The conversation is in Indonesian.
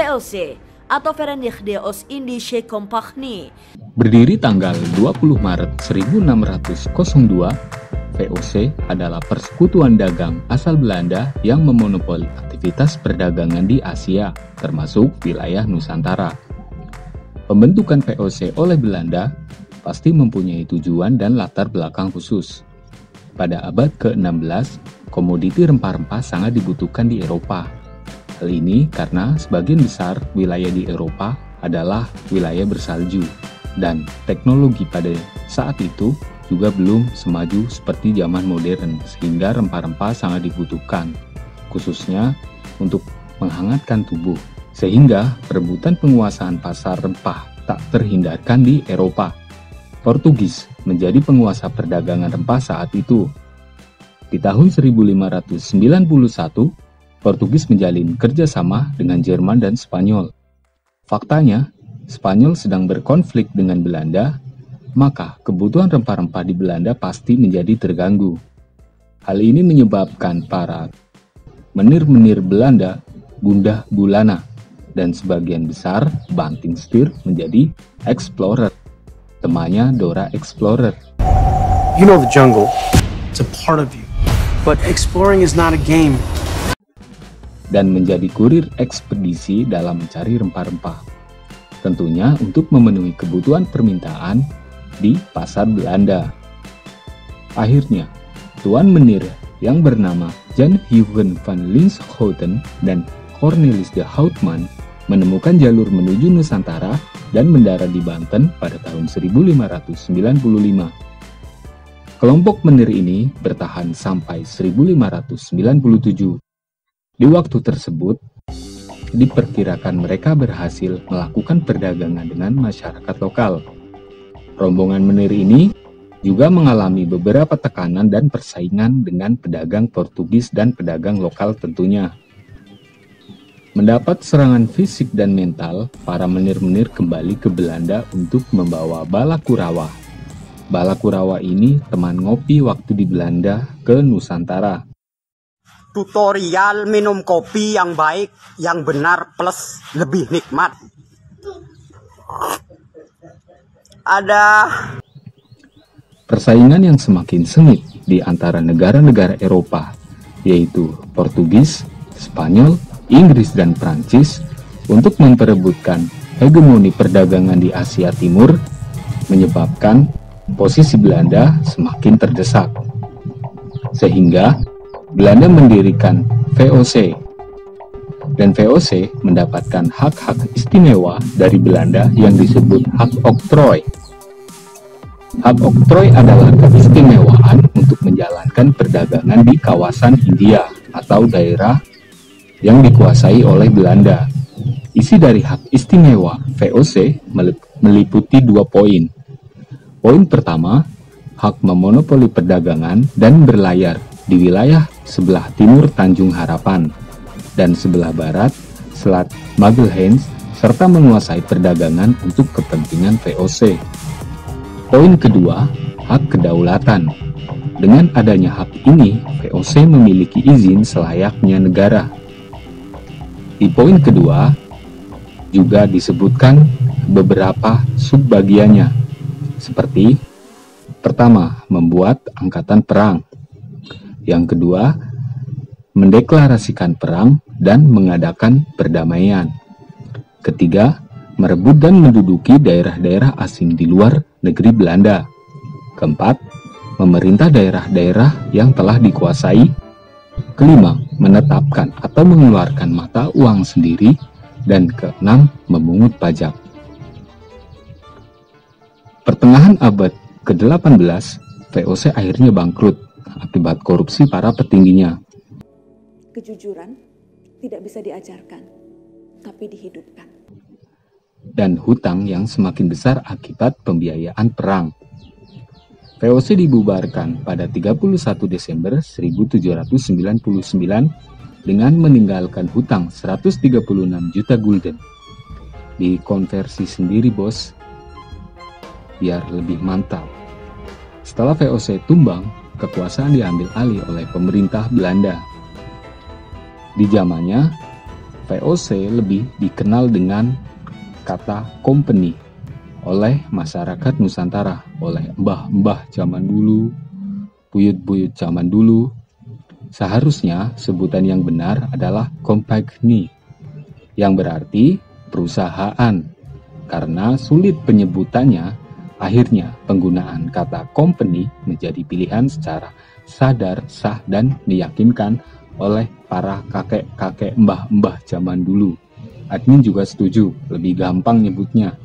VOC atau Verenigde Oost-Indische Compagnie. Berdiri tanggal 20 Maret 1602, VOC adalah persekutuan dagang asal Belanda yang memonopoli aktivitas perdagangan di Asia, termasuk wilayah Nusantara. Pembentukan VOC oleh Belanda pasti mempunyai tujuan dan latar belakang khusus. Pada abad ke-16, komoditi rempah-rempah sangat dibutuhkan di Eropa. Hal ini karena sebagian besar wilayah di Eropa adalah wilayah bersalju, dan teknologi pada saat itu juga belum semaju seperti zaman modern, sehingga rempah-rempah sangat dibutuhkan, khususnya untuk menghangatkan tubuh, sehingga perebutan penguasaan pasar rempah tak terhindarkan di Eropa. Portugis menjadi penguasa perdagangan rempah saat itu. Di tahun 1591, Portugis menjalin kerjasama dengan Jerman dan Spanyol. Faktanya, Spanyol sedang berkonflik dengan Belanda, maka kebutuhan rempah-rempah di Belanda pasti menjadi terganggu. Hal ini menyebabkan para menir-menir Belanda gundah gulana, dan sebagian besar banting setir menjadi explorer. Temanya Dora Explorer. You know the jungle. It's a part of you. But exploring is not a game. Dan menjadi kurir ekspedisi dalam mencari rempah-rempah. Tentunya untuk memenuhi kebutuhan permintaan di pasar Belanda. Akhirnya, Tuan Menir yang bernama Jan Huygen van Linschoten dan Cornelis de Houtman menemukan jalur menuju Nusantara dan mendarat di Banten pada tahun 1595. Kelompok menir ini bertahan sampai 1597. Di waktu tersebut, diperkirakan mereka berhasil melakukan perdagangan dengan masyarakat lokal. Rombongan menir ini juga mengalami beberapa tekanan dan persaingan dengan pedagang Portugis dan pedagang lokal tentunya. Mendapat serangan fisik dan mental, para menir-menir kembali ke Belanda untuk membawa Balakurawa. Balakurawa ini teman ngopi waktu di Belanda ke Nusantara. Tutorial minum kopi yang baik, yang benar, plus lebih nikmat. Ada persaingan yang semakin sengit di antara negara-negara Eropa, yaitu Portugis, Spanyol, Inggris, dan Prancis untuk memperebutkan hegemoni perdagangan di Asia Timur, menyebabkan posisi Belanda semakin terdesak. Sehingga Belanda mendirikan VOC, dan VOC mendapatkan hak-hak istimewa dari Belanda yang disebut hak oktrooi. Hak oktrooi adalah keistimewaan untuk menjalankan perdagangan di kawasan Hindia atau daerah yang dikuasai oleh Belanda. Isi dari hak istimewa VOC meliputi 2 poin. Poin pertama, hak memonopoli perdagangan dan berlayar di wilayah sebelah timur Tanjung Harapan dan sebelah barat Selat Magelhaens, serta menguasai perdagangan untuk kepentingan VOC. Poin kedua, hak kedaulatan. Dengan adanya hak ini, VOC memiliki izin selayaknya negara. Di poin kedua juga disebutkan beberapa subbagiannya, seperti pertama, membuat angkatan perang. Yang kedua, mendeklarasikan perang dan mengadakan perdamaian. Ketiga, merebut dan menduduki daerah-daerah asing di luar negeri Belanda. Keempat, memerintah daerah-daerah yang telah dikuasai. Kelima, menetapkan atau mengeluarkan mata uang sendiri. Dan keenam, memungut pajak. Pertengahan abad ke-18, VOC akhirnya bangkrut akibat korupsi para petingginya. Kejujuran tidak bisa diajarkan, tapi dihidupkan. Dan hutang yang semakin besar akibat pembiayaan perang. VOC dibubarkan pada 31 Desember 1799 dengan meninggalkan hutang 136 juta gulden. Dikonversi sendiri, bos, biar lebih mantap. Setelah VOC tumbang, kekuasaan diambil alih oleh pemerintah Belanda. Di zamannya, VOC lebih dikenal dengan kata company oleh masyarakat Nusantara, oleh mbah-mbah zaman dulu, buyut-buyut zaman dulu. Seharusnya sebutan yang benar adalah compagnie, yang berarti perusahaan. Karena sulit penyebutannya, akhirnya penggunaan kata company menjadi pilihan secara sadar, sah, dan meyakinkan oleh para kakek-kakek mbah-mbah zaman dulu. Admin juga setuju, lebih gampang nyebutnya.